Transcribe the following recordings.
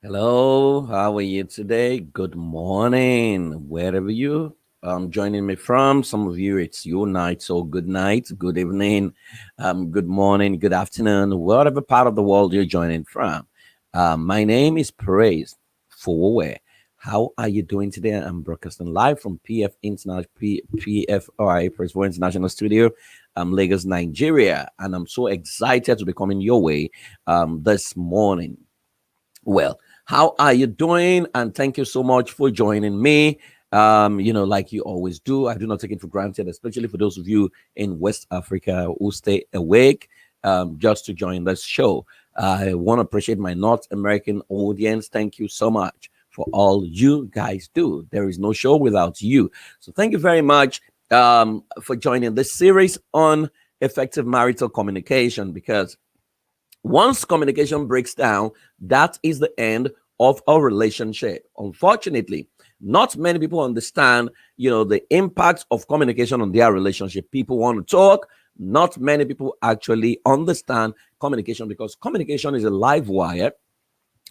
Hello, how are you today? Good morning, wherever you joining me from. Some of you, it's your night, so good night, good evening, good morning, good afternoon, whatever part of the world you're joining from. My name is Praise Forward. How are you doing today? I'm broadcasting live from PFRI Praise for International Studio, Lagos, Nigeria, and I'm so excited to be coming your way this morning. Well, how are you doing? And thank you so much for joining me. Like you always do, I do not take it for granted, especially for those of you in West Africa who stay awake just to join this show. I want to appreciate my North American audience. Thank you so much for all you guys do. There is no show without you. So thank you very much for joining this series on effective marital communication because once communication breaks down, that is the end of a relationship. Unfortunately, not many people understand, the impact of communication on their relationship. People want to talk. Not many people actually understand communication because communication is a live wire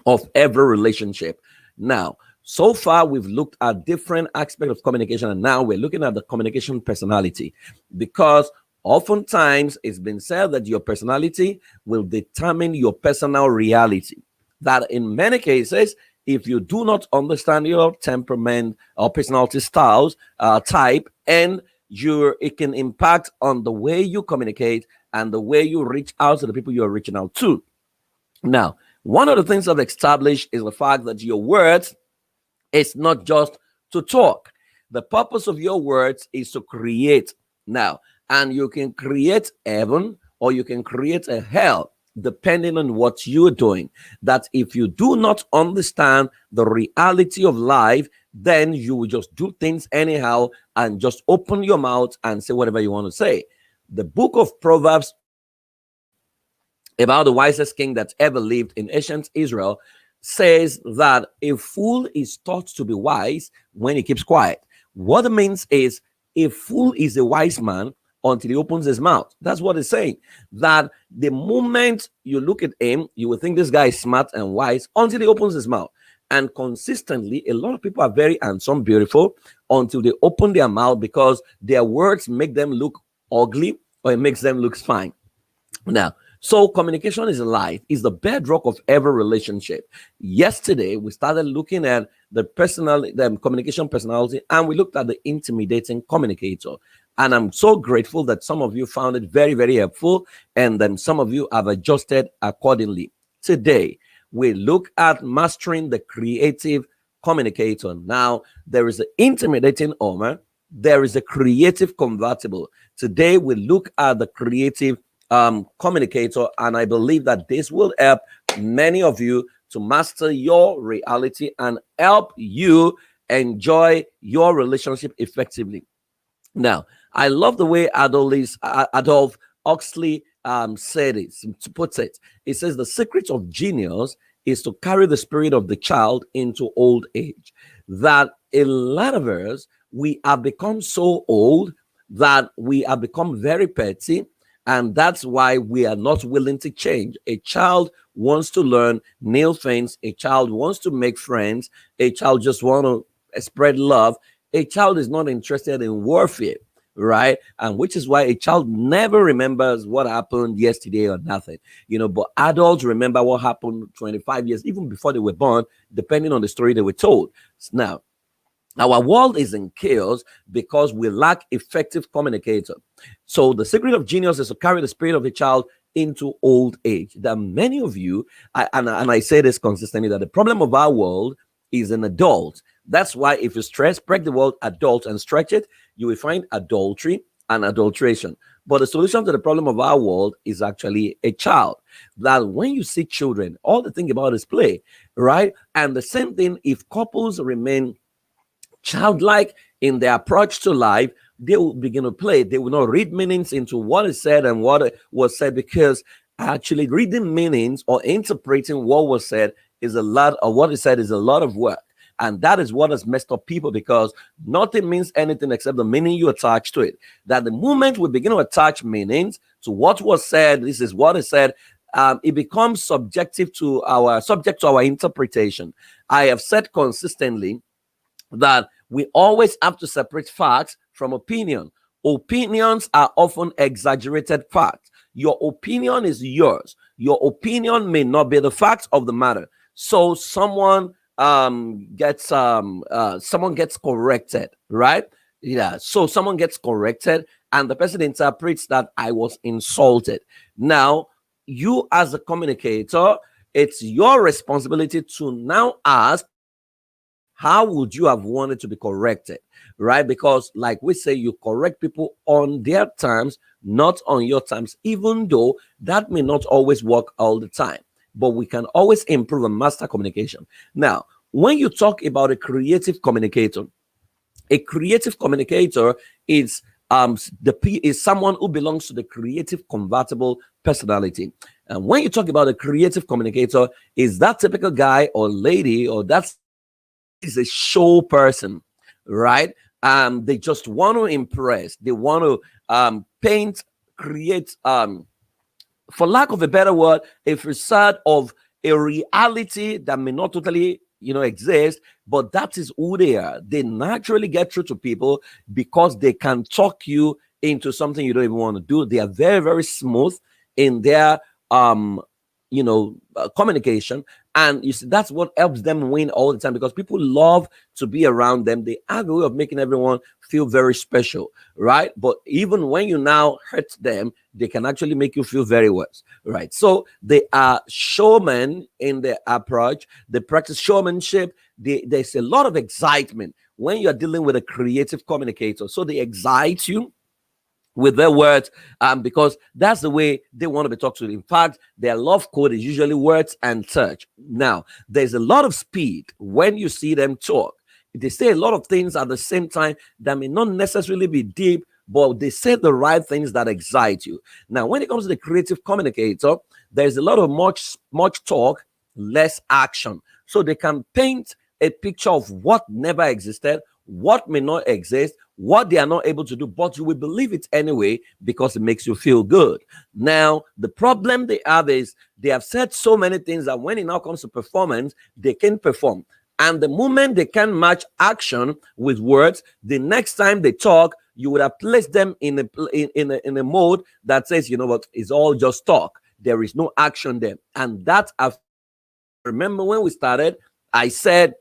of every relationship. Now, so far we've looked at different aspects of communication, and now we're looking at the communication personality because oftentimes it's been said that your personality will determine your personal reality. That in many cases, if you do not understand your temperament or personality styles, type, and it can impact on the way you communicate and the way you reach out to the people you're reaching out to. Now, one of the things I've established is the fact that your words is not just to talk. The purpose of your words is to create. Now, and you can create heaven or you can create a hell depending on what you're doing. That if you do not understand the reality of life, then you will just do things anyhow and just open your mouth and say whatever you want to say. The book of Proverbs, about the wisest king that ever lived in ancient Israel, says that a fool is taught to be wise when he keeps quiet. What it means is a fool is a wise man until he opens his mouth. That's what it's saying. That the moment you look at him, you will think this guy is smart and wise until he opens his mouth. And consistently, a lot of people are very handsome, beautiful until they open their mouth because their words make them look ugly or it makes them look fine. Now, so communication is life, is the bedrock of every relationship. Yesterday, we started looking at the communication personality, and we looked at the intimidating communicator. And I'm so grateful that some of you found it very, very helpful, and then some of you have adjusted accordingly. Today, we look at mastering the creative communicator. Now, there is an intimidating owner, there is a creative convertible. Today, we look at the creative communicator, and I believe that this will help many of you to master your reality and help you enjoy your relationship effectively. Now, I love the way Adolf Huxley said it, to put it. It says the secret of genius is to carry the spirit of the child into old age. That a lot of us, we have become so old that we have become very petty, and that's why we are not willing to change. A child wants to learn new things. A child wants to make friends. A child just wants to spread love. A child is not interested in warfare, right? And which is why a child never remembers what happened yesterday or nothing, but adults remember what happened 25 years, even before they were born, depending on the story they were told. Now, our world is in chaos because we lack effective communicator. So the secret of genius is to carry the spirit of a child into old age. There are many of you, and I say this consistently, that the problem of our world is an adult. That's why if you break the word adult and stretch it, you will find adultery and adulteration. But the solution to the problem of our world is actually a child. That when you see children, all they think about is play, right? And the same thing, if couples remain childlike in their approach to life, they will begin to play. They will not read meanings into what is said and what was said, because actually reading meanings or interpreting what was said is a lot, or what is said is a lot of work. And that is what has messed up people, because nothing means anything except the meaning you attach to it. That the moment we begin to attach meanings to what was said, this is what is said, it becomes subject to our interpretation. I have said consistently that we always have to separate facts from opinion. Opinions are often exaggerated facts. Your opinion is yours. Your opinion may not be the facts of the matter. So someone gets corrected, right? Yeah. So someone gets corrected, and the person interprets that I was insulted. Now, you as a communicator, it's your responsibility to now ask, how would you have wanted to be corrected, right? Because like we say, you correct people on their terms, not on your terms, even though that may not always work all the time, but we can always improve and master communication. Now, when you talk about a creative communicator is is someone who belongs to the creative convertible personality. And when you talk about a creative communicator, is that typical guy or lady, or that's is a show person, right? They just want to impress. They want to paint, create, for lack of a better word, a facade of a reality that may not totally, exist, but that is who they are. They naturally get through to people because they can talk you into something you don't even want to do. They are very, very smooth in their communication, and you see that's what helps them win all the time, because people love to be around them. They have a way of making everyone feel very special, right? But even when you now hurt them, they can actually make you feel very worse, right? So they are showmen in their approach. They practice showmanship. There's a lot of excitement when you're dealing with a creative communicator. So they excite you with their words, because that's the way they want to be talked to. In fact, their love code is usually words and touch. Now, there's a lot of speed when you see them talk. They say a lot of things at the same time that may not necessarily be deep, but they say the right things that excite you. Now, when it comes to the creative communicator, there's a lot of much talk, less action. So they can paint a picture of what never existed, what may not exist, what they are not able to do, but you will believe it anyway because it makes you feel good. Now, the problem they have is they have said so many things that when it now comes to performance, they can perform. And the moment they can match action with words, the next time they talk, you would have placed them in a mode that says, you know what, it's all just talk. There is no action there. And remember when we started, I said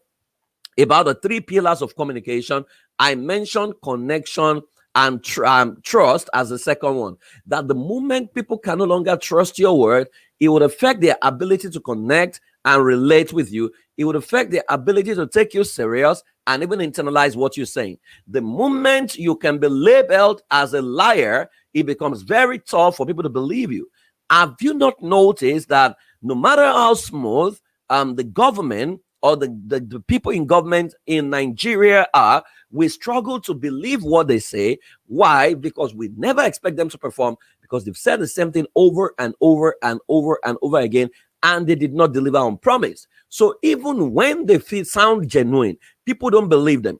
about the three pillars of communication. I mentioned connection and trust as the second one. That the moment people can no longer trust your word, it would affect their ability to connect and relate with you. It would affect their ability to take you serious and even internalize what you're saying. The moment you can be labeled as a liar, it becomes very tough for people to believe you. Have you not noticed that no matter how smooth the government or the people in government in Nigeria are, we struggle to believe what they say. Why? Because we never expect them to perform, because they've said the same thing over and over and over and over again, and they did not deliver on promise. So even when they sound genuine, people don't believe them.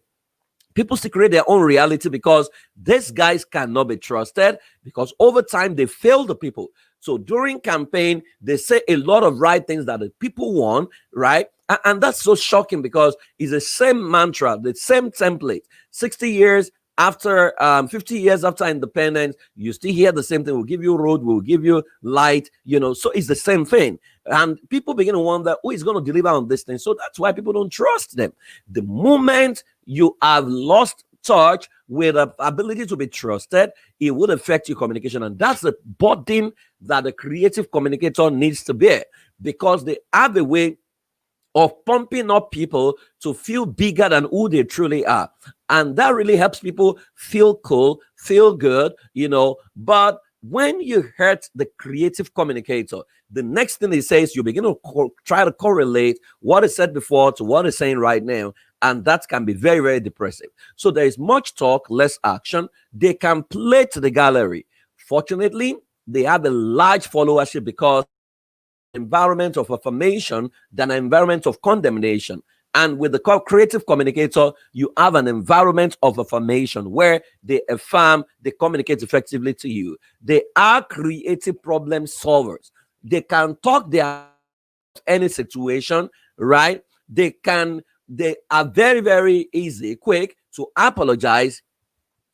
People still create their own reality because these guys cannot be trusted, because over time they fail the people. So during campaign, they say a lot of right things that the people want, right? And that's so shocking because it's the same mantra, the same template. 60 years after, 50 years after independence, you still hear the same thing. We'll give you road, we'll give you light, so it's the same thing. And people begin to wonder who is going to deliver on this thing. So that's why people don't trust them. The moment you have lost touch with the ability to be trusted, it would affect your communication. And that's the burden that the creative communicator needs to bear, because they have a way of pumping up people to feel bigger than who they truly are. And that really helps people feel cool, feel good, But when you hurt the creative communicator, the next thing he says, you begin to try to correlate what is said before to what is saying right now. And that can be very, very depressive. So there is much talk, less action. They can play to the gallery. Fortunately, they have a large followership because environment of affirmation than an environment of condemnation. And with the creative communicator, you have an environment of affirmation where they affirm, they communicate effectively to you. They are creative problem solvers. They can talk their any situation, right? They are very, very easy, quick to apologize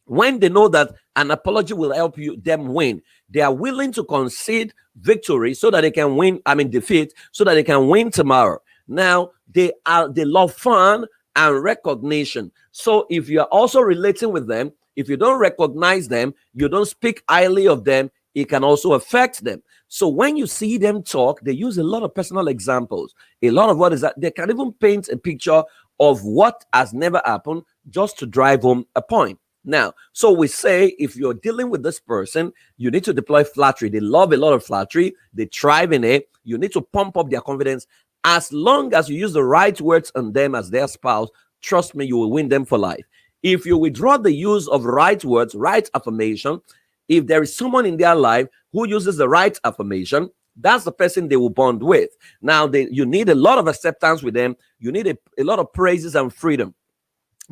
when they know that an apology will help them win. They are willing to concede victory so that they can win, I mean defeat, so that they can win tomorrow. Now they love fun and recognition. So if you are also relating with them, if you don't recognize them, you don't speak highly of them, it can also affect them. So when you see them talk, they use a lot of personal examples. A lot of what is that they can even paint a picture of what has never happened just to drive home a point. Now, so we say if you're dealing with this person, you need to deploy flattery. They love a lot of flattery, they thrive in it. You need to pump up their confidence. As long as you use the right words on them as their spouse, trust me, you will win them for life. If you withdraw the use of right words, right affirmation, if there is someone in their life who uses the right affirmation, that's the person they will bond with. Now, you need a lot of acceptance with them. You need a lot of praises and freedom,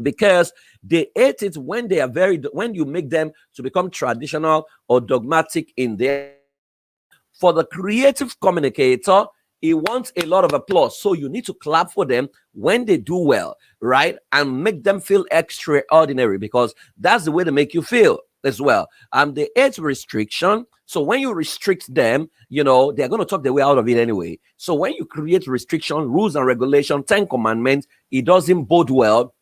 because they hate it when they are when you make them to become traditional or dogmatic in their. For the creative communicator, he wants a lot of applause, so you need to clap for them when they do well, right? And make them feel extraordinary, because that's the way they make you feel as well. The age restriction, so when you restrict them, they're going to talk their way out of it anyway. So when you create restriction, rules and regulation, 10 commandments, it doesn't bode well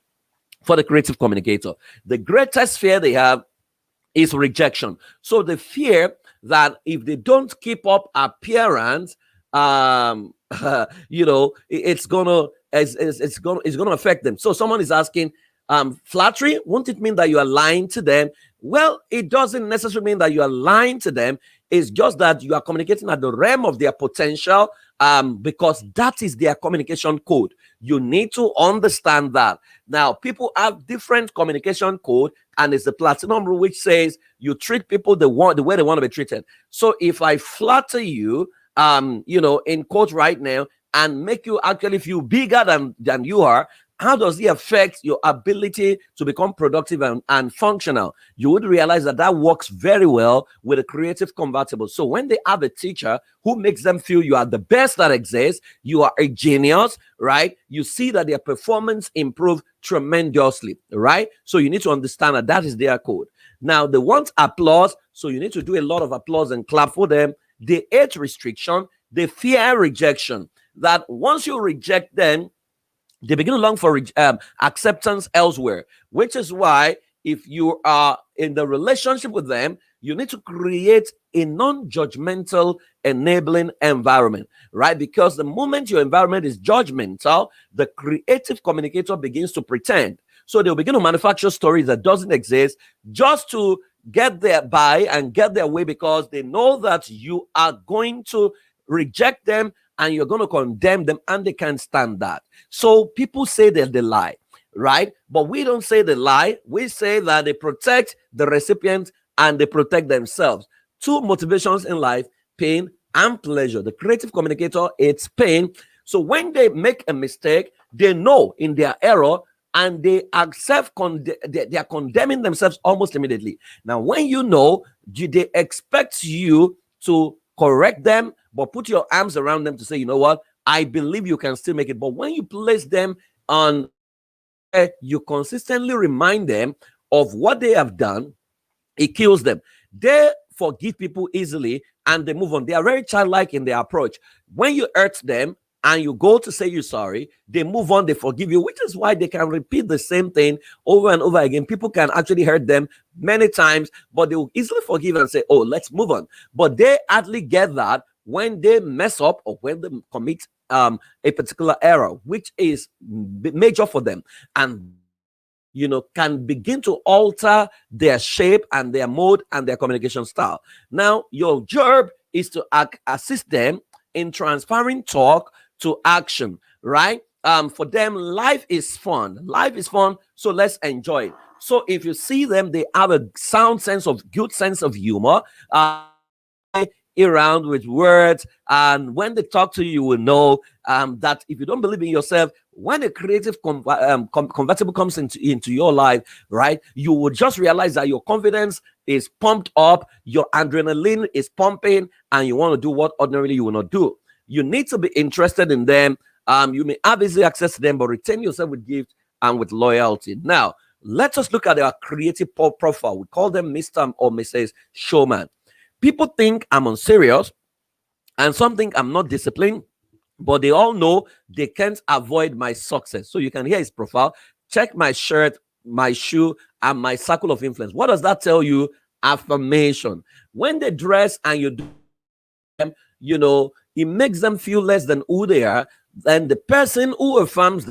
for the creative communicator. The greatest fear they have is rejection. So the fear that if they don't keep up appearance, it's gonna affect them. So someone is asking, flattery, won't it mean that you are lying to them? Well, it doesn't necessarily mean that you are lying to them. It's just that you are communicating at the realm of their potential, because that is their communication code. You need to understand that. Now, people have different communication code, and it's the platinum rule, which says you treat people the way they want to be treated. So if I flatter you, in quote right now, and make you actually feel bigger than you are, how does it affect your ability to become productive and functional? You would realize that works very well with a creative convertible. So when they have a teacher who makes them feel you are the best that exists, you are a genius, right? You see that their performance improves tremendously, right? So you need to understand that is their code. Now, they want applause, so you need to do a lot of applause and clap for them. The age restriction, they fear rejection, that once you reject them, they begin to long for acceptance elsewhere, which is why if you are in the relationship with them, you need to create a non-judgmental, enabling environment, right? Because the moment your environment is judgmental, the creative communicator begins to pretend. So they'll begin to manufacture stories that doesn't exist just to get their by and get their way, because they know that you are going to reject them and you're going to condemn them, and they can't stand that. So people say that they lie, right? But we don't say they lie. We say that they protect the recipient and they protect themselves. Two motivations in life: pain and pleasure. The creative communicator, it's pain. So when they make a mistake, they know in their error and they accept, they are condemning themselves almost immediately. Now, when you know, they expect you to correct them, but put your arms around them to say, you know what, I believe you can still make it. But when you place them on, you consistently remind them of what they have done, it kills them. They forgive people easily and they move on. They are very childlike in their approach. When you hurt them and you go to say you're sorry, they move on, they forgive you, which is why they can repeat the same thing over and over again. People can actually hurt them many times, but they will easily forgive and say, oh, let's move on. But they hardly get that when they mess up or when they commit a particular error, which is major for them, and can begin to alter their shape and their mode and their communication style. Now, your job is to assist them in transferring talk to action, right? For them, life is fun. Life is fun, so let's enjoy it. So if you see them, they have a good sense of humor. around with words. And when they talk to you, you will know that if you don't believe in yourself, when a creative convertible comes into your life, right, you will just realize that your confidence is pumped up, your adrenaline is pumping, and you want to do what ordinarily you will not do. You need to be interested in them. You may have easy access to them, but retain yourself with gift and with loyalty. Now, let us look at our creative profile. We call them Mr. or Mrs. Showman. People think I'm unserious, and some think I'm not disciplined, but they all know they can't avoid my success. So you can hear his profile. Check my shirt, my shoe, and my circle of influence. What does that tell you? Affirmation. When they dress and you do them, it makes them feel less than who they are. Then the person who affirms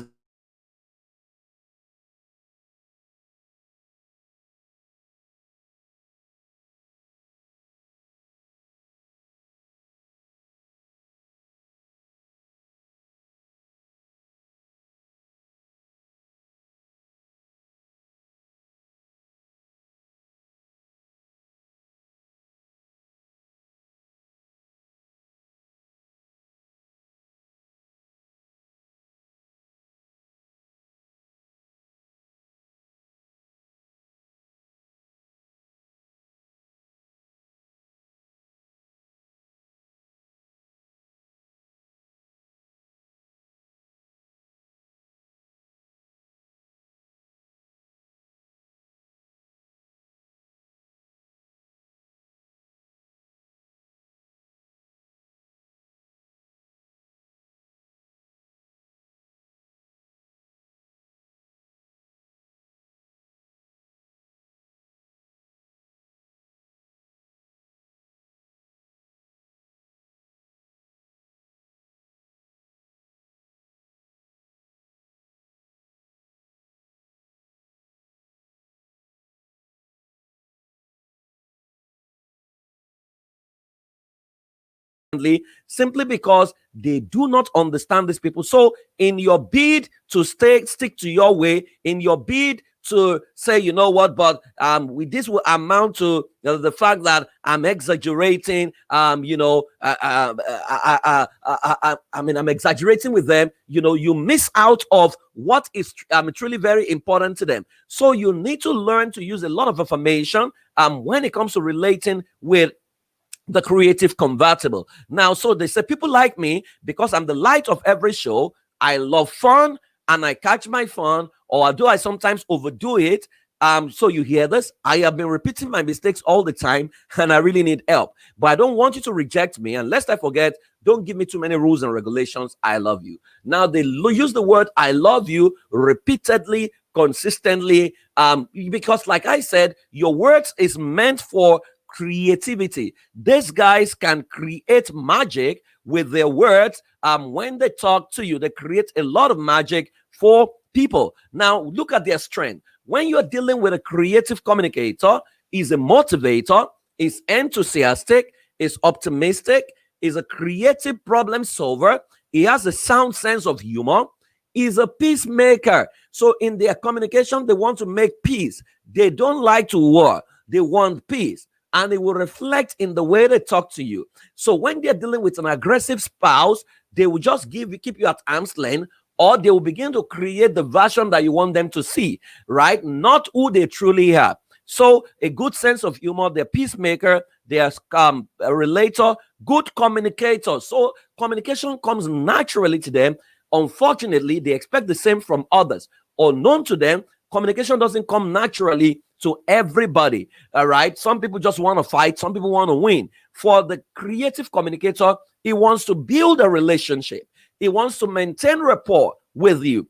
simply because they do not understand these people. So, in your bid to stick to your way, in your bid to say, you know what, but with this will amount to the fact that I'm exaggerating. I'm exaggerating with them. You miss out of what is truly very important to them. So you need to learn to use a lot of affirmation when it comes to relating with the creative convertible. Now, so they say people like me because I'm the light of every show. I love fun and I catch my fun, or do I sometimes overdo it? So you hear this? I have been repeating my mistakes all the time and I really need help. But I don't want you to reject me. And lest I forget, don't give me too many rules and regulations. I love you. Now they use the word I love you repeatedly, consistently, because like I said, your words is meant for creativity. These guys can create magic with their words. When they talk to you, they create a lot of magic for people. Now, look at their strength. When you're dealing with a creative communicator, is a motivator, is enthusiastic, is optimistic, is a creative problem solver. He has a sound sense of humor, is a peacemaker. So in their communication, they want to make peace. They don't like to war. They want peace. And it will reflect in the way they talk to you. So when they're dealing with an aggressive spouse, they will just keep you at arm's length, or they will begin to create the version that you want them to see, right? Not who they truly are. So a good sense of humor, they're peacemaker, they're a relator, good communicator. So communication comes naturally to them. Unfortunately, they expect the same from others. Unknown to them, communication doesn't come naturally to everybody. All right. Some people just want to fight. Some people want to win. For the creative communicator, he wants to build a relationship. He wants to maintain rapport with you,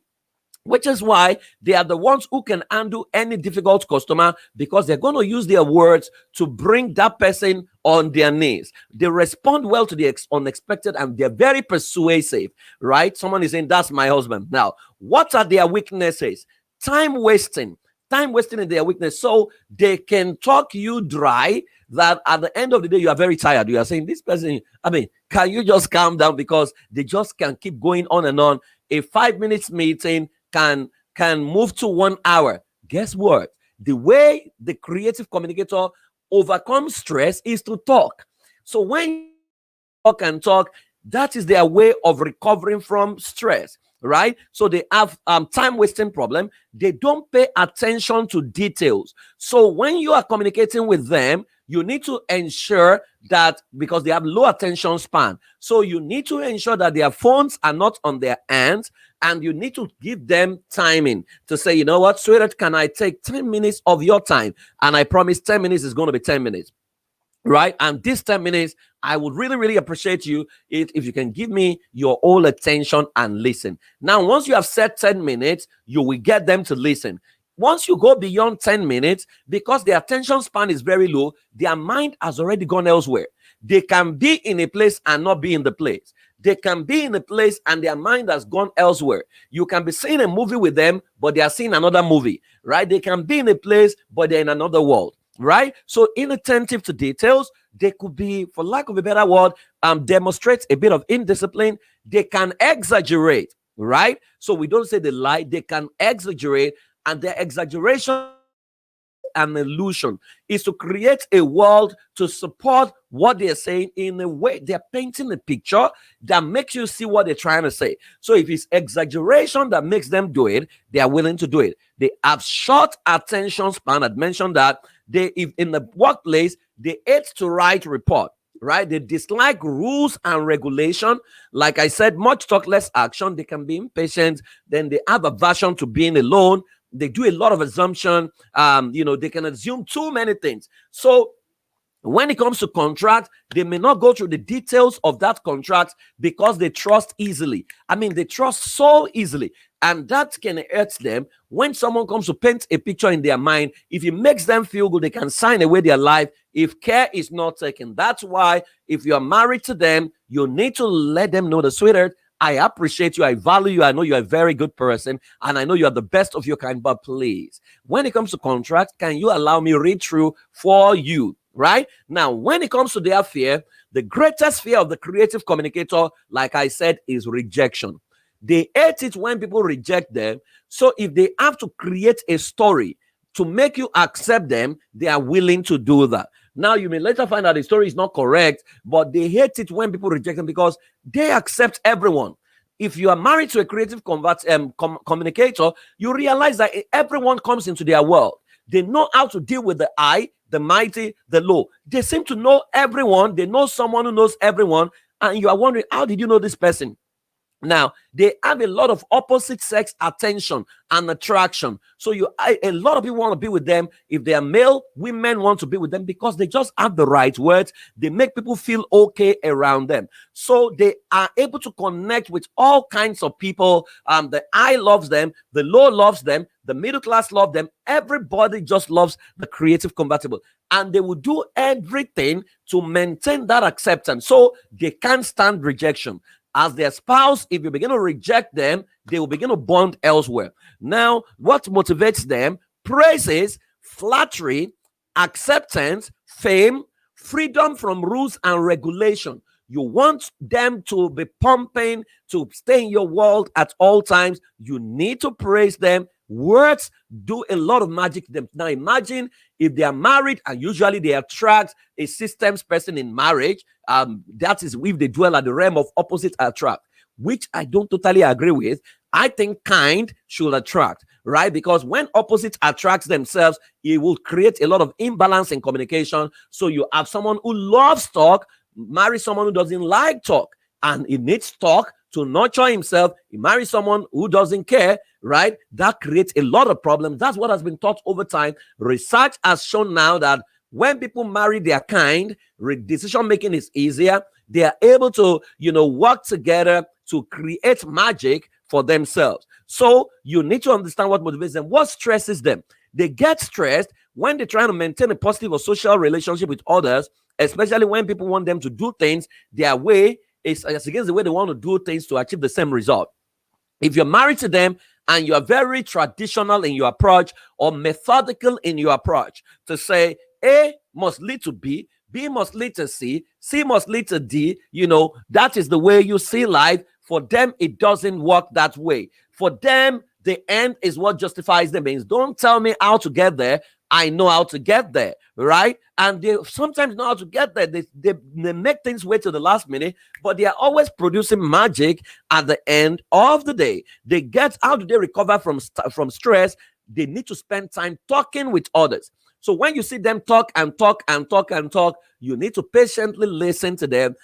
which is why they are the ones who can handle any difficult customer, because they're going to use their words to bring that person on their knees. They respond well to the unexpected and they're very persuasive, right? Someone is saying, that's my husband. Now, what are their weaknesses? Time wasting in their weakness. So they can talk you dry, that at the end of the day, you are very tired. You are saying, this person, can you just calm down? Because they just can keep going on and on. A 5 minutes meeting can move to 1 hour. Guess what? The way the creative communicator overcomes stress is to talk. So when talk and talk, that is their way of recovering from stress, right? So they have time wasting problem. They don't pay attention to details. So when you are communicating with them, you need to ensure that, because they have low attention span, so you need to ensure that their phones are not on their hands, and you need to give them timing to say, you know what, sweetheart, can I take 10 minutes of your time? And I promise 10 minutes is going to be 10 minutes. Right? And this 10 minutes, I would really, really appreciate you if you can give me your whole attention and listen. Now, once you have set 10 minutes, you will get them to listen. Once you go beyond 10 minutes, because their attention span is very low, their mind has already gone elsewhere. They can be in a place and not be in the place. They can be in a place and their mind has gone elsewhere. You can be seeing a movie with them, but they are seeing another movie, right? They can be in a place, but they're in another world. Right? So inattentive to details, they could be, for lack of a better word, demonstrate a bit of indiscipline. They can exaggerate, right? So we don't say they lie, they can exaggerate, and their exaggeration, an illusion, is to create a world to support what they're saying. In a way, they're painting a picture that makes you see what they're trying to say. So if it's exaggeration that makes them do it, they are willing to do it. They have short attention span. I'd mentioned that. They, if in the workplace, they hate to write report, right? They dislike rules and regulation. Like I said, much talk, less action. They can be impatient. Then they have aversion to being alone. They do a lot of assumption. They can assume too many things. So when it comes to contract, they may not go through the details of that contract because they trust easily. I mean, they trust so easily. And that can hurt them. When someone comes to paint a picture in their mind, if it makes them feel good, they can sign away their life if care is not taken. That's why if you are married to them, you need to let them know, the sweetheart, I appreciate you, I value you, I know you're a very good person, and I know you are the best of your kind, but please, when it comes to contract, can you allow me read through for you? Right? Now, when it comes to their fear, the greatest fear of the creative communicator, like I said, is rejection. They hate it when people reject them. So if they have to create a story to make you accept them, they are willing to do that. Now, you may later find out the story is not correct, but they hate it when people reject them because they accept everyone. If you are married to a creative communicator, you realize that everyone comes into their world. They know how to deal with the high, the mighty, the low. They seem to know everyone. They know someone who knows everyone. And you are wondering, how did you know this person? Now, they have a lot of opposite sex attention and attraction. So a lot of people want to be with them. If they are male, women want to be with them because they just have the right words. They make people feel okay around them. So they are able to connect with all kinds of people. The high loves them, the low loves them, the middle class love them. Everybody just loves the creative compatible. And they will do everything to maintain that acceptance. So they can't stand rejection. As their spouse, if you begin to reject them, they will begin to bond elsewhere. Now, what motivates them? Praises, flattery, acceptance, fame, freedom from rules and regulation. You want them to be pumping, to stay in your world at all times. You need to praise them. Words do a lot of magic to them. Now imagine if they are married and usually they attract a systems person in marriage. That is if they dwell at the realm of opposite attract, which I don't totally agree with. I think kind should attract, right? Because when opposite attracts themselves, it will create a lot of imbalance in communication. So you have someone who loves talk, marry someone who doesn't like talk, and he needs talk to nurture himself. He marries someone who doesn't care, right? That creates a lot of problems. That's what has been taught over time. Research has shown now that when people marry their kind, decision making is easier. They are able to, work together to create magic for themselves. So you need to understand what motivates them. What stresses them? They get stressed when they're trying to maintain a positive or social relationship with others, especially when people want them to do things their way. It's against the way they want to do things to achieve the same result. If you're married to them and you are very traditional in your approach or methodical in your approach to say A must lead to B, B must lead to C, C must lead to D, that is the way you see life. For them, it doesn't work that way. For them, the end is what justifies the means. Don't tell me how to get there. I know how to get there, right? And they sometimes know how to get there. They make things wait till the last minute, but they are always producing magic at the end of the day. They get, how do they recover from stress? They need to spend time talking with others. So when you see them talk and talk and talk and talk, you need to patiently listen to them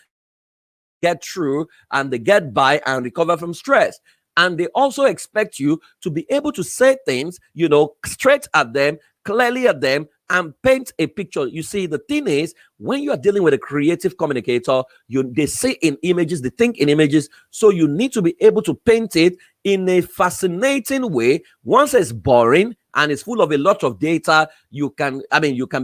get through and they get by and recover from stress. And they also expect you to be able to say things, straight at them, clearly at them, and paint a picture. You see, the thing is, when you are dealing with a creative communicator, they say in images, they think in images. So you need to be able to paint it in a fascinating way. Once it's boring and it's full of a lot of data, you can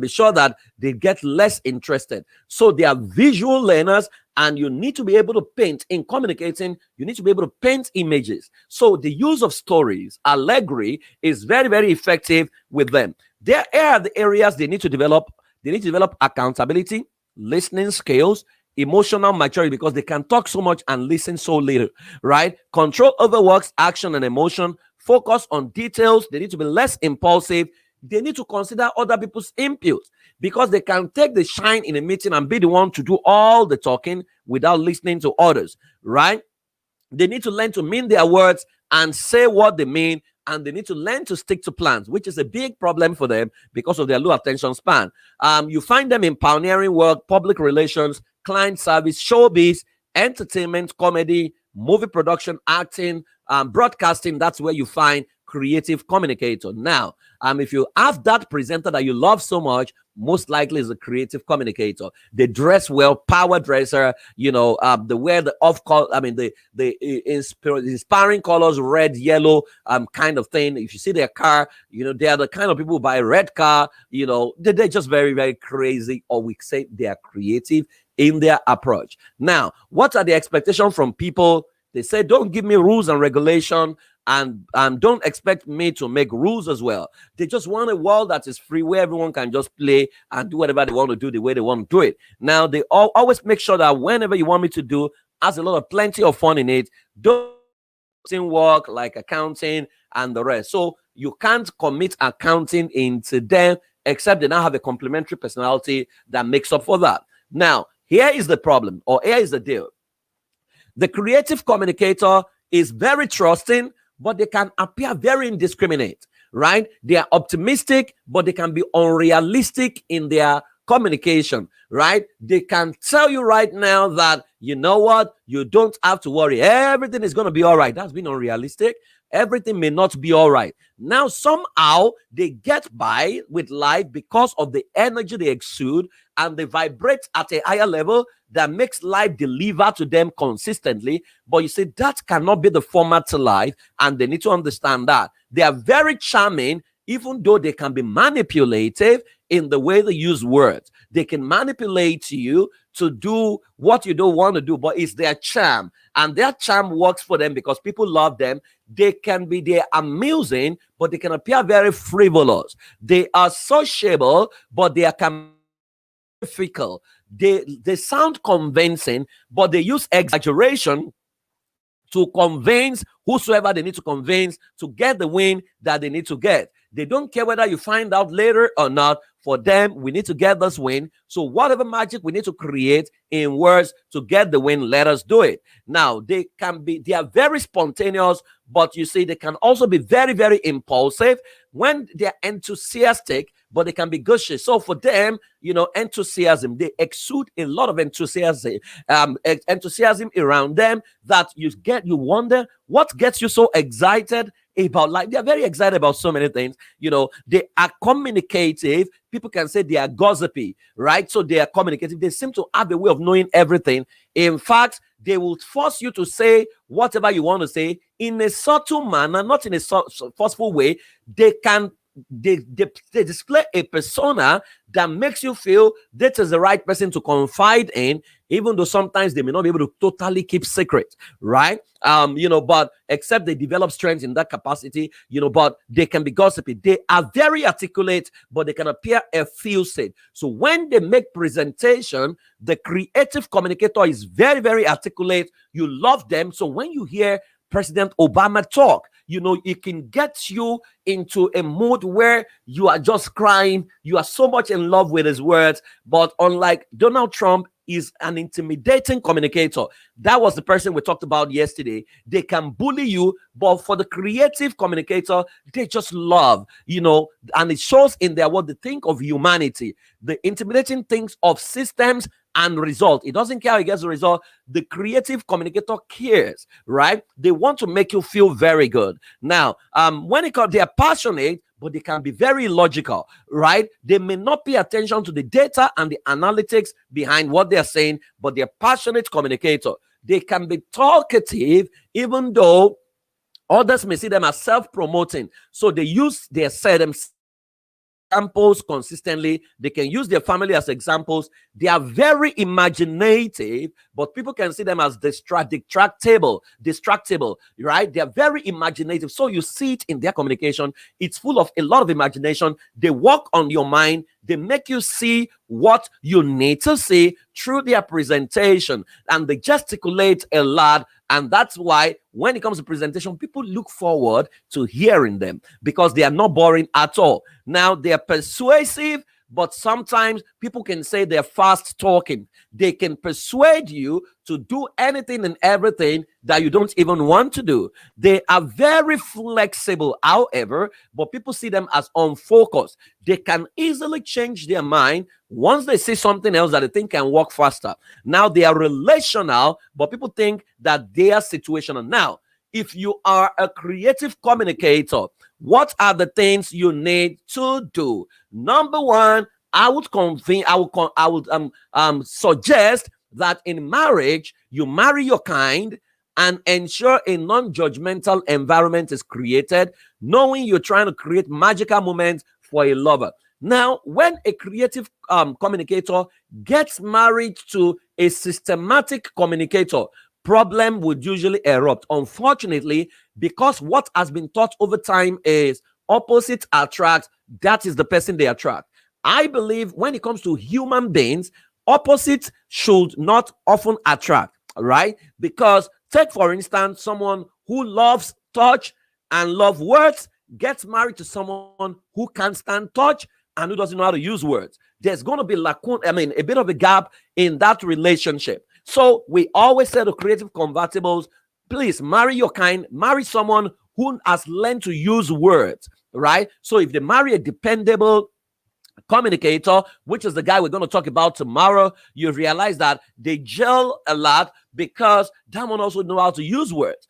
be sure that they get less interested. So they are visual learners, and you need to be able to paint. In communicating, you need to be able to paint images. So the use of stories, allegory, is very, very effective with them. There are the areas they need to develop. They need to develop accountability, listening skills, emotional maturity, because they can talk so much and listen so little, right? Control over works, action, and emotion. Focus on details. They need to be less impulsive. They need to consider other people's input, because they can take the shine in a meeting and be the one to do all the talking without listening to others, right? They need to learn to mean their words and say what they mean, and they need to learn to stick to plans, which is a big problem for them because of their low attention span. You find them in pioneering work, public relations, client service, showbiz, entertainment, comedy, movie production, acting, broadcasting. That's where you find creative communicator. Now, if you have that presenter that you love so much, most likely is a creative communicator. They dress well, power dresser, they wear the inspiring colors, red, yellow, kind of thing. If you see their car, they are the kind of people who buy a red car, they're just very, very crazy, or we say they are creative in their approach. Now, what are the expectations from people? They say, don't give me rules and regulation, and don't expect me to make rules as well. They just want a world that is free, where everyone can just play and do whatever they want to do the way they want to do it. Now, they always make sure that whenever you want me to do, has a lot of plenty of fun in it. Don't work like accounting and the rest. So you can't commit accounting into them, except they now have a complementary personality that makes up for that. Now, here is the problem, or here is the deal. The creative communicator is very trusting, but they can appear very indiscriminate, right? They are optimistic, but they can be unrealistic in their communication, right? They can tell you right now that, you know what, you don't have to worry. Everything is going to be all right. That's been unrealistic. Everything may not be all right. Now, somehow they get by with life because of the energy they exude, and they vibrate at a higher level that makes life deliver to them consistently. But you see, that cannot be the format to life, and they need to understand that. They are very charming, even though they can be manipulative in the way they use words. They can manipulate you to do what you don't want to do, but it's their charm, and their charm works for them because people love them. They're amusing, but they can appear very frivolous. They are sociable, but they are fickle. They sound convincing, but they use exaggeration to convince whosoever they need to convince to get the win that they need to get. They don't care whether you find out later or not. For them, we need to get this win. So whatever magic we need to create in words to get the win, let us do it. Now, they are very spontaneous, but you see, they can also be very, very impulsive. When they're enthusiastic, but they can be gushy. So for them, enthusiasm, they exude a lot of enthusiasm around them, that you wonder what gets you so excited about life. They are very excited about so many things. They are communicative. People can say they are gossipy, right? So they are communicative. They seem to have a way of knowing everything. In fact, they will force you to say whatever you want to say in a subtle manner, not in a forceful way. They display a persona that makes you feel that is the right person to confide in, even though sometimes they may not be able to totally keep secret, right? But except they develop strength in that capacity, but they can be gossipy. They are very articulate, but they can appear effusive. So when they make presentation, the creative communicator is very, very articulate. You love them. So when you hear President Obama talk, it can get you into a mood where you are just crying. You are so much in love with his words. But unlike Donald Trump, is an intimidating communicator. That was the person we talked about yesterday. They can bully you, but for the creative communicator, they just love, and it shows in their what they think of humanity. The intimidating thinks of systems and result. It doesn't care how he gets the result. The creative communicator cares, right? They want to make you feel very good. Now, when it comes, they are passionate, but they can be very logical, right? They may not pay attention to the data and the analytics behind what they're saying, but they're passionate communicator. They can be talkative, even though others may see them as self-promoting. So they say themselves examples consistently. They can use their family as examples. They are very imaginative, but people can see them as distractible, right? They are very imaginative. So you see it in their communication. It's full of a lot of imagination. They work on your mind. They make you see what you need to see through their presentation, and they gesticulate a lot. And that's why when it comes to presentation, people look forward to hearing them because they are not boring at all. Now, they are persuasive, but sometimes people can say they're fast talking. They can persuade you to do anything and everything that you don't even want to do. They are very flexible, however, but people see them as unfocused. They can easily change their mind once they see something else that they think can work faster. Now, they are relational, but people think that they are situational. Now, if you are a creative communicator, what are the things you need to do? Number one, I would suggest that in marriage, you marry your kind and ensure a non-judgmental environment is created, knowing you're trying to create magical moments for a lover. Now, when a creative communicator gets married to a systematic communicator, problem would usually erupt. Unfortunately, because what has been taught over time is opposites attract, that is the person they attract. I believe when it comes to human beings, opposites should not often attract, right? Because take, for instance, someone who loves touch and love words gets married to someone who can't stand touch and who doesn't know how to use words. There's going to be a bit of a gap in that relationship. So we always say to creative convertibles, please marry your kind, marry someone who has learned to use words, right? So if they marry a dependable communicator, which is the guy we're going to talk about tomorrow, you realize that they gel a lot because that one also know how to use words.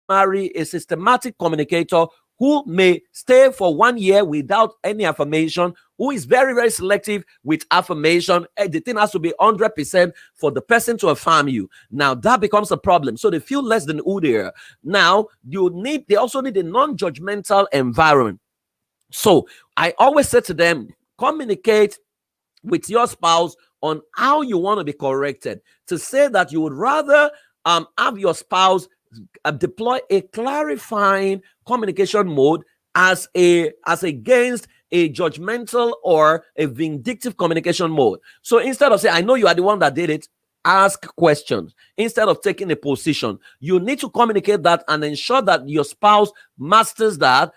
Marry a systematic communicator who may stay for 1 year without any affirmation, who is very, very selective with affirmation. The thing has to be 100% for the person to affirm you. Now, that becomes a problem. So they feel less than who they are. Now, they also need a non-judgmental environment. So I always say to them, communicate with your spouse on how you want to be corrected. To say that you would rather have your spouse deploy a clarifying communication mode as against a judgmental or a vindictive communication mode. So instead of saying, I know you are the one that did it, ask questions. Instead of taking a position, you need to communicate that and ensure that your spouse masters that,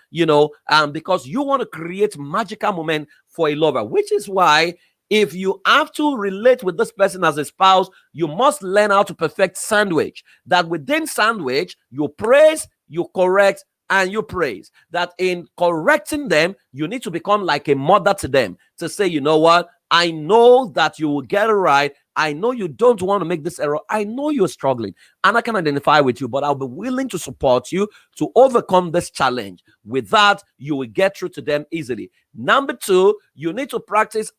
because you want to create magical moment for a lover, which is why if you have to relate with this person as a spouse, you must learn how to perfect sandwich. That within sandwich, you praise, you correct, and you praise. That in correcting them, you need to become like a mother to them to say, you know what? I know that you will get it right. I know you don't want to make this error. I know you're struggling and I can identify with you, but I'll be willing to support you to overcome this challenge. With that, you will get through to them easily. Number two, they need to practice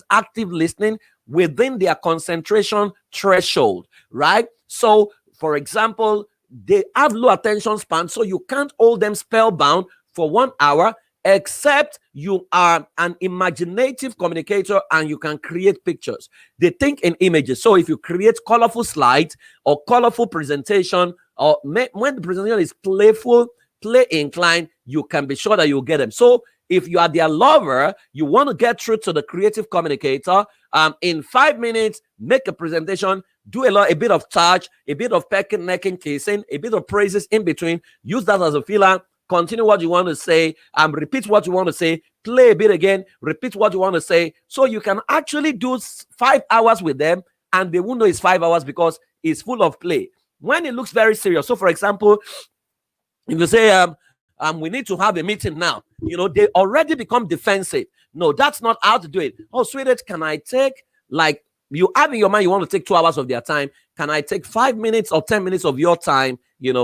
active listening within their concentration threshold, right? So, for example, they have low attention span, so you can't hold them spellbound for 1 hour, except you are an imaginative communicator and you can create pictures. They think in images. So if you create colorful slides or colorful presentation, or when the presentation is playful, play inclined, you can be sure that you'll get them. So if you are their lover, you want to get through to the creative communicator, in 5 minutes, make a presentation do a bit of touch, a bit of pecking, necking, kissing, a bit of praises in between. Use that as a filler. Continue what you want to say, repeat what you want to say, play a bit again, repeat what you want to say. So you can actually do 5 hours with them, and they won't know it's 5 hours because it's full of play. When it looks very serious, so for example, if you say, we need to have a meeting now, they already become defensive. No, that's not how to do it. Oh, sweetheart, can I take, like, you have in your mind you want to take 2 hours of their time. Can I take 5 minutes or 10 minutes of your time?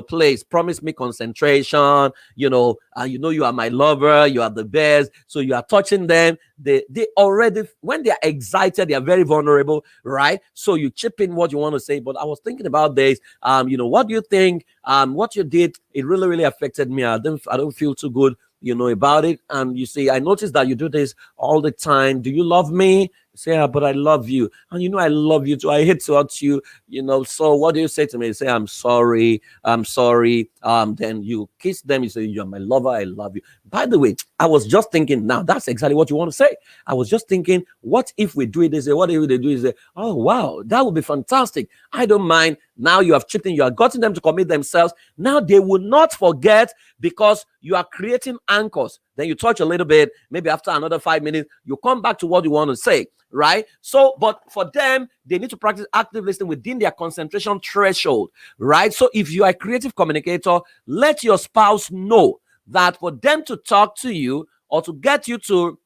Please promise me concentration. You are my lover. You are the best. So you are touching them. They already, when they are excited, they are very vulnerable, right? So you chip in what you want to say. But I was thinking about this. What do you think? What you did, it really, really affected me. I don't feel too good, about it. And you see, I noticed that you do this all the time. Do you love me? Say, but I love you. And I love you too. I hate to hurt you, So what do you say to me? You say, I'm sorry. Then you kiss them. You say, you're my lover. I love you. By the way, I was just thinking, now that's exactly what you want to say. I was just thinking, what if we do it this way? What if they do it this way? Oh, wow, that would be fantastic. I don't mind. Now you have chipped in. You have gotten them to commit themselves. Now they will not forget because you are creating anchors. Then you touch a little bit. Maybe after another 5 minutes, you come back to what you want to say. Right? So, but for them, they need to practice active listening within their concentration threshold. Right? So if you are a creative communicator, let your spouse know that for them to talk to you or to get you to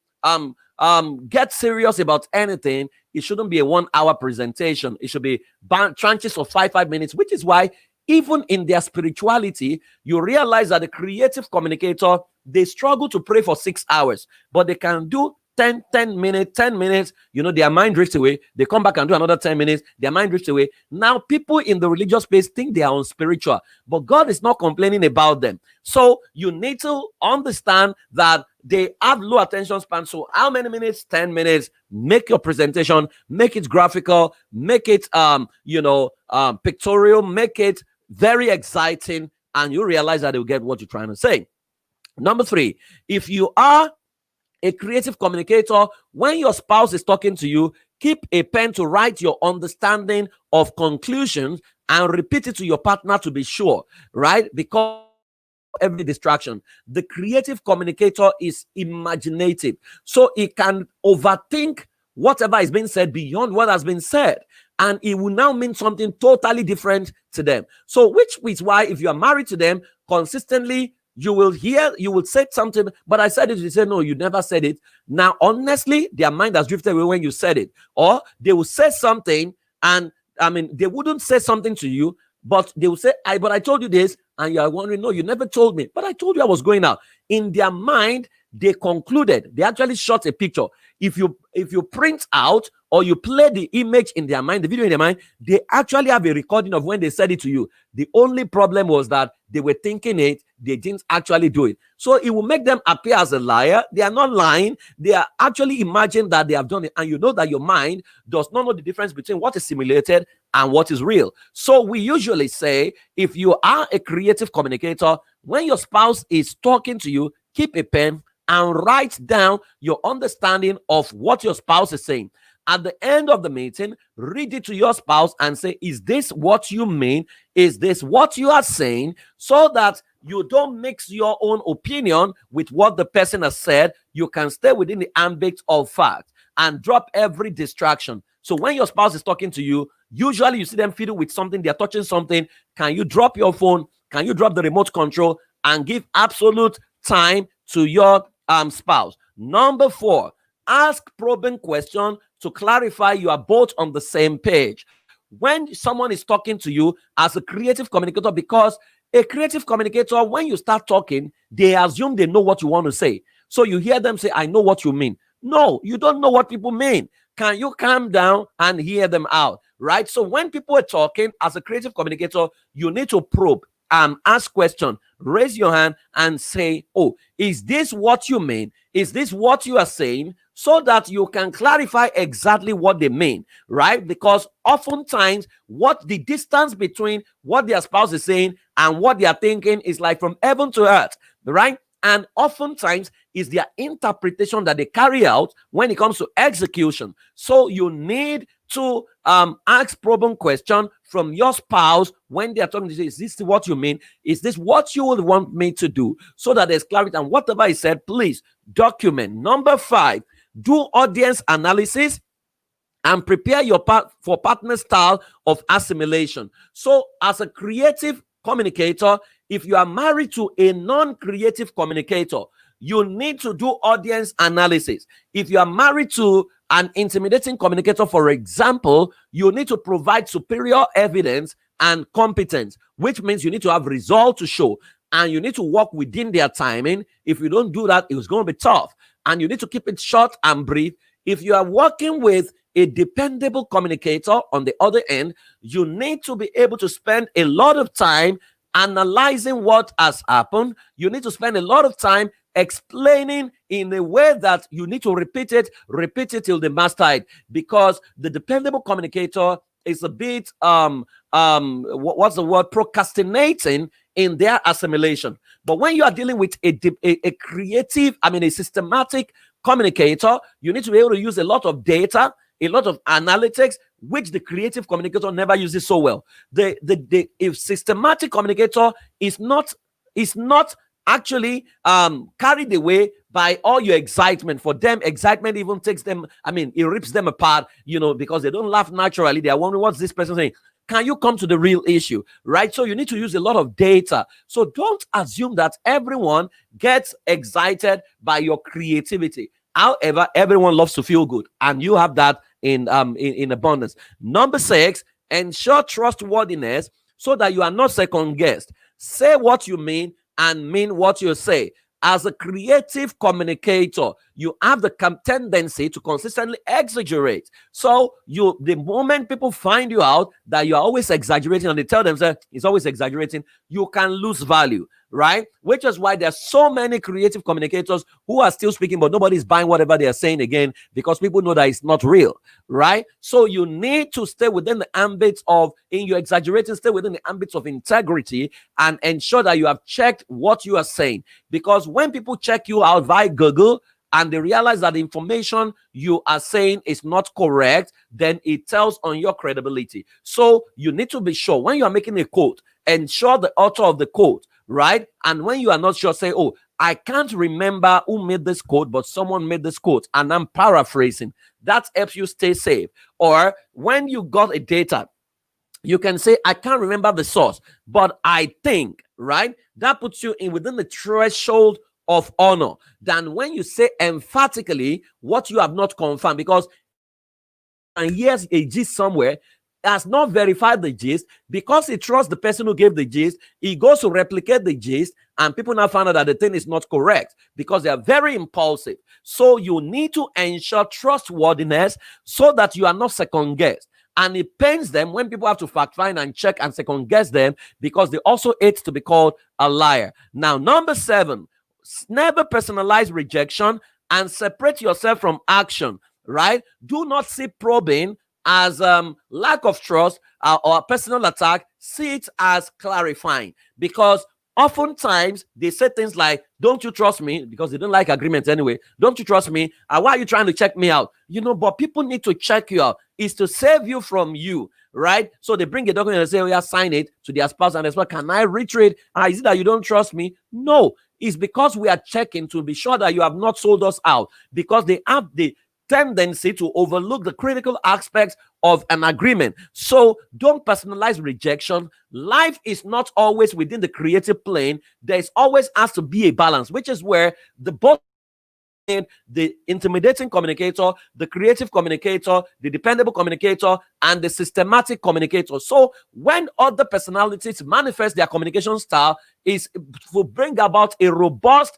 get serious about anything, it shouldn't be a 1 hour presentation. It should be tranches of 5 minutes, which is why even in their spirituality, you realize that the creative communicator, they struggle to pray for 6 hours, but they can do 10 minutes, their mind drifts away. They come back and do another 10 minutes. Their mind drifts away. Now, people in the religious space think they are unspiritual, but God is not complaining about them. So you need to understand that they have low attention span. So how many minutes? 10 minutes. Make your presentation, make it graphical, make it, pictorial, make it very exciting, and you realize that they'll get what you're trying to say. Number 3, if you are a creative communicator, when your spouse is talking to you, keep a pen to write your understanding of conclusions and repeat it to your partner to be sure, right? Because every distraction, the creative communicator is imaginative. So it can overthink whatever is being said beyond what has been said. And it will now mean something totally different to them. So which is why if you are married to them, consistently, you will say something, but I said it, you say, no, you never said it. Now, honestly, their mind has drifted away when you said it. Or they will say something, and they wouldn't say something to you, but they will say, but I told you this, and you are wondering, no, you never told me, but I told you I was going out. In their mind, they concluded, they actually shot a picture. If you print out or you play the image in their mind, the video in their mind, they actually have a recording of when they said it to you. The only problem was that they were thinking it, they didn't actually do it. So it will make them appear as a liar. They are not lying. They are actually imagining that they have done it. And you know that your mind does not know the difference between what is simulated and what is real. So we usually say, if you are a creative communicator, when your spouse is talking to you, keep a pen and write down your understanding of what your spouse is saying. At the end of the meeting, read it to your spouse and say, is this what you mean? Is this what you are saying? So that you don't mix your own opinion with what the person has said. You can stay within the ambit of fact and drop every distraction. So when your spouse is talking to you, usually you see them fiddle with something, they're touching something. Can you drop your phone? Can you drop the remote control and give absolute time to your spouse? Number 4, ask probing questions to clarify you are both on the same page. When someone is talking to you as a creative communicator, because a creative communicator, when you start talking, they assume they know what you want to say. So you hear them say, I know what you mean. No, you don't know what people mean. Can you calm down and hear them out, right? So when people are talking as a creative communicator, you need to probe, ask questions, raise your hand and say, oh, is this what you mean? Is this what you are saying? So that you can clarify exactly what they mean, right? Because oftentimes what the distance between what their spouse is saying and what they are thinking is like from heaven to earth, right? And oftentimes is their interpretation that they carry out when it comes to execution. So you need to ask probing question from your spouse when they are talking to you. Is this what you mean? Is this what you would want me to do? So that there's clarity. And whatever is said, please document. Number 5, do audience analysis and prepare your part for partner style of assimilation. So as a creative communicator, if you are married to a non-creative communicator, you need to do audience analysis. If you are married to an intimidating communicator, for example, you need to provide superior evidence and competence, which means you need to have results to show, and you need to work within their timing. If you don't do that, it's going to be tough, and you need to keep it short and brief. If you are working with a dependable communicator on the other end, you need to be able to spend a lot of time analyzing what has happened. You need to spend a lot of time explaining in a way that you need to repeat it till they master it, because the dependable communicator is a bit what's the word, procrastinating in their assimilation. But when you are dealing with a creative, a systematic communicator, you need to be able to use a lot of data, a lot of analytics, which the creative communicator never uses so well. If systematic communicator is not actually carried away by all your excitement. For them, excitement even takes them, it rips them apart, because they don't laugh naturally. They are wondering, what's this person saying? Can you come to the real issue, right? So you need to use a lot of data. So don't assume that everyone gets excited by your creativity. However, everyone loves to feel good, and you have that in abundance. Number 6, ensure trustworthiness so that you are not second guessed. Say what you mean and mean what you say. As a creative communicator, you have the tendency to consistently exaggerate. So the moment people find you out that you are always exaggerating, and they tell themselves it's always exaggerating, you can lose value, right? Which is why there are so many creative communicators who are still speaking, but nobody's buying whatever they are saying again, because people know that it's not real, right? So you need to stay within the ambit of, in your exaggerating, stay within the ambit of integrity, and ensure that you have checked what you are saying. Because when people check you out via Google and they realize that the information you are saying is not correct, then it tells on your credibility. So you need to be sure when you are making a quote, ensure the author of the quote, right? And when you are not sure, say, oh, I can't remember who made this quote, but someone made this quote and I'm paraphrasing. That helps you stay safe. Or when you got a data, you can say, I can't remember the source, but I think, right? That puts you in within the threshold of honor than when you say emphatically what you have not confirmed. Because and here's a gist somewhere, has not verified the gist, because he trusts the person who gave the gist, he goes to replicate the gist, and people now find out that the thing is not correct because they are very impulsive. So you need to ensure trustworthiness so that you are not second guessed. And it pains them when people have to fact find and check and second guess them, because they also hate to be called a liar. Now, number 7, never personalize rejection and separate yourself from action, right? Do not see probing as lack of trust or a personal attack. See it as clarifying, because oftentimes they say things like, don't you trust me? Because they don't like agreements anyway. Don't you trust me? Why are you trying to check me out? But people need to check you out. It's to save you from you, right? So they bring a document and say, oh yeah, sign it to their spouse, and they say, can I retrade? Is it that you don't trust me? No, it's because we are checking to be sure that you have not sold us out, because they have the tendency to overlook the critical aspects of an agreement. So don't personalize rejection. Life is not always within the creative plane. There's always has to be a balance, which is where the intimidating communicator, the creative communicator, the dependable communicator, and the systematic communicator. So when other personalities manifest their communication style, is to bring about a robust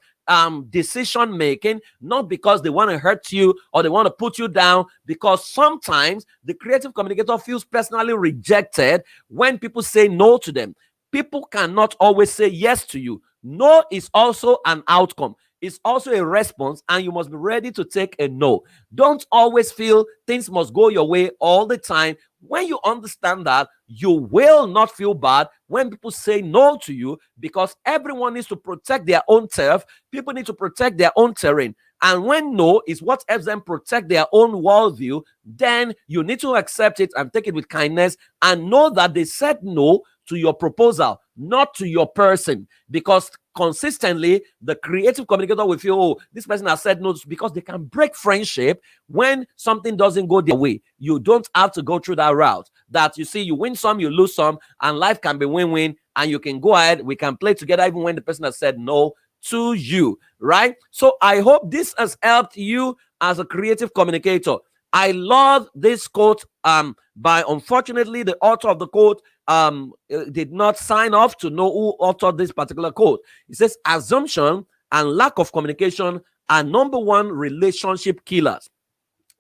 decision making, not because they want to hurt you or they want to put you down, because sometimes the creative communicator feels personally rejected when people say no to them. People cannot always say yes to you. No is also an outcome. It's also a response, and you must be ready to take a no. Don't always feel things must go your way all the time. When you understand that, you will not feel bad when people say no to you, because everyone needs to protect their own turf. People need to protect their own terrain. And when no is what helps them protect their own worldview, then you need to accept it and take it with kindness and know that they said no to your proposal, not to your person. Because consistently, the creative communicator will feel, oh, this person has said no, because they can break friendship when something doesn't go their way. You don't have to go through that route. That you see, you win some, you lose some, and life can be win-win, and you can go ahead, we can play together even when the person has said no to you, right? So I hope this has helped you as a creative communicator. I love this quote by, unfortunately, the author of the quote did not sign off to know who authored this particular quote. It says, assumption and lack of communication are number one relationship killers.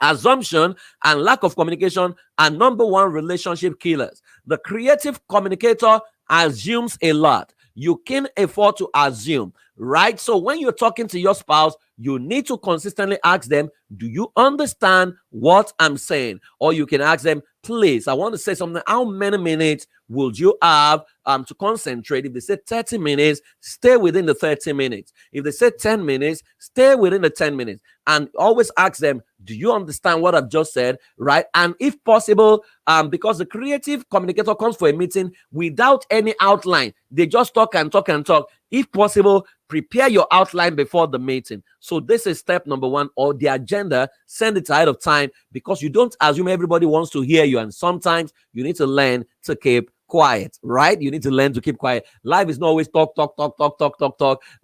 Assumption and lack of communication are number one relationship killers. The creative communicator assumes a lot. You can afford to assume, right? So when you're talking to your spouse, you need to consistently ask them, do you understand what I'm saying? Or you can ask them, please, I want to say something. How many minutes would you have to concentrate? If they say 30 minutes, stay within the 30 minutes. If they say 10 minutes, stay within the 10 minutes. And always ask them, do you understand what I've just said? Right? And if possible, because the creative communicator comes for a meeting without any outline, they just talk and talk and talk. If possible, prepare your outline before the meeting. So this is step number one, or the agenda. Send it ahead of time, because you don't assume everybody wants to hear you. And sometimes you need to learn to keep quiet, right? You need to learn to keep quiet. Life is not always talk,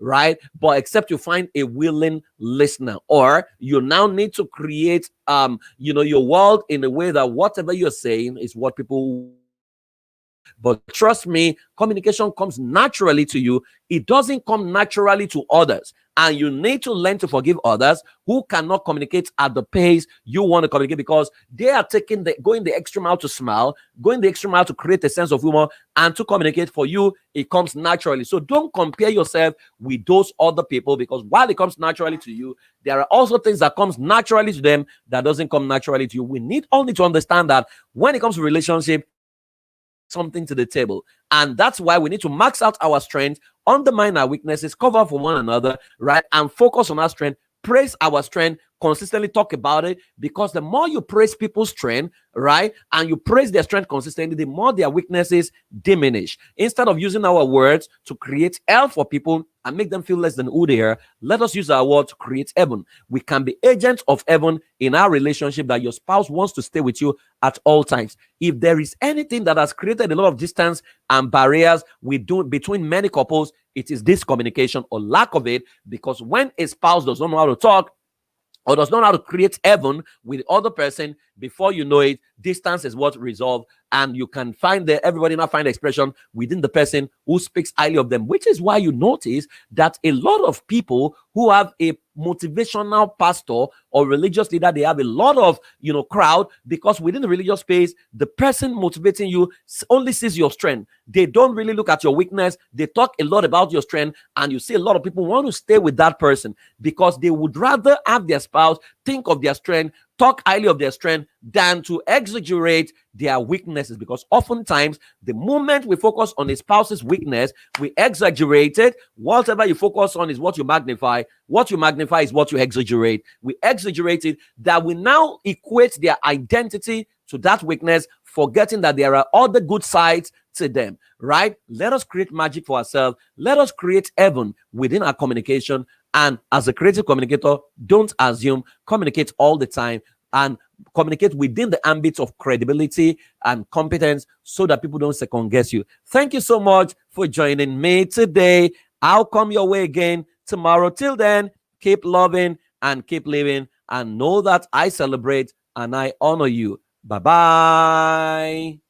right? But except you find a willing listener, or you now need to create, your world in a way that whatever you're saying is what people hear. But trust me, communication comes naturally to you. It doesn't come naturally to others. And you need to learn to forgive others who cannot communicate at the pace you want to communicate, because they are going the extra mile to smile, going the extra mile to create a sense of humor and to communicate. For you, it comes naturally. So don't compare yourself with those other people, because while it comes naturally to you, there are also things that comes naturally to them that doesn't come naturally to you. We need only to understand that when it comes to relationship, everybody brings something to the table. And that's why we need to max out our strengths, undermine our weaknesses, cover for one another, right? And focus on our strength, praise our strength, consistently talk about it, because the more you praise people's strength, right, and you praise their strength consistently, the more their weaknesses diminish. Instead of using our words to create hell for people and make them feel less than who they are, let us use our words to create heaven. We can be agents of heaven in our relationship, that your spouse wants to stay with you at all times. If there is anything that has created a lot of distance and barriers between many couples, it is this communication or lack of it. Because when a spouse does not know how to talk, or does not know how to create heaven with the other person, before you know it, distance is what resolve. And you can find everybody now find expression within the person who speaks highly of them, which is why you notice that a lot of people who have a motivational pastor or religious leader, they have a lot of crowd, because within the religious space, the person motivating you only sees your strength. They don't really look at your weakness. They talk a lot about your strength, and you see a lot of people want to stay with that person because they would rather have their spouse think of their strength, talk highly of their strength, than to exaggerate their weaknesses. Because oftentimes, the moment we focus on a spouse's weakness, we exaggerate it. Whatever you focus on is what you magnify. What you magnify is what you exaggerate. We exaggerate it, that we now equate their identity to that weakness, forgetting that there are other good sides to them, right? Let us create magic for ourselves. Let us create heaven within our communication. And as a creative communicator, don't assume, communicate all the time, and communicate within the ambit of credibility and competence, so that people don't second guess you. Thank you so much for joining me today. I'll come your way again tomorrow. Till then, keep loving and keep living, and know that I celebrate and I honor you. Bye-bye.